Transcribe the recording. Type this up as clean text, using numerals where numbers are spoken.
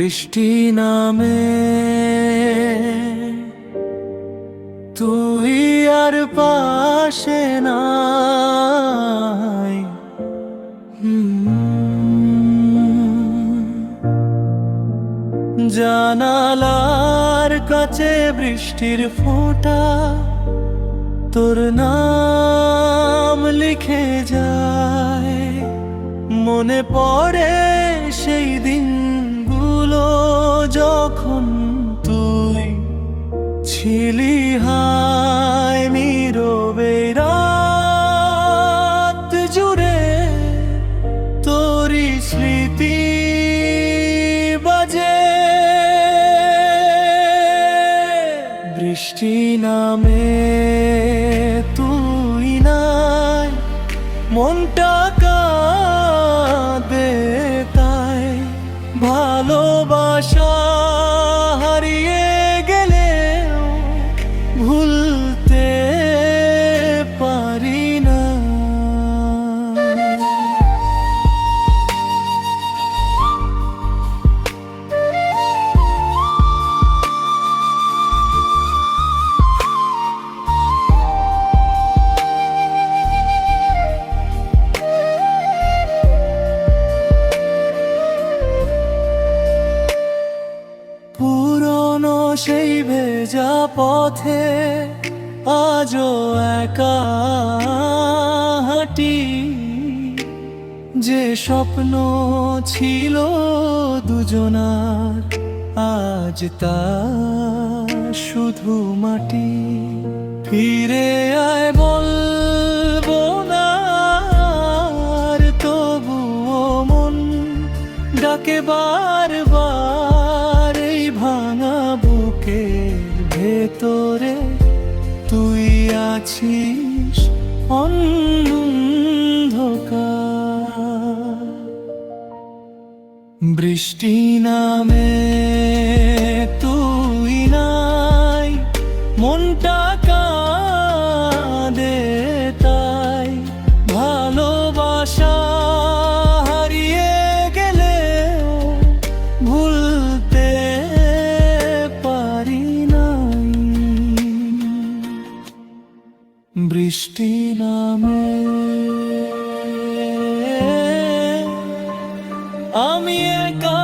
বৃষ্টি নামে তুই আর পাশে নাই। জানালার কাছে বৃষ্টির ফোঁটা তোর নাম লিখে যায়। মনে পড়ে সেই দিনগুলো যখন তুই ছিলি হায় নীরবে রাত জুড়ে তোরই স্মৃতি বাজে। বৃষ্টি নামে তুই নাই, মনটা কাঁদে তাই। ভালোবাসা হারিয়ে গেলেও ভুলতে পারি না। পুরনো সেই ভেজা পথে আজও একা হাঁটি। যে স্বপ্ন ছিল দুজনার আজ তা শুধু মাটি। ফিরে আয় বলবো না আর, তবুও মন ডাকে বারবার। এই ভাঙা বুকের ভেতরে তুই আছিস অন্ধকার। বৃষ্টি নামে তুই নাই, মনটা কাঁদে তাই। ভালোবাসা হারিয়ে গেলেও ভুলতে পারি নাই। বৃষ্টি নামে আমি একা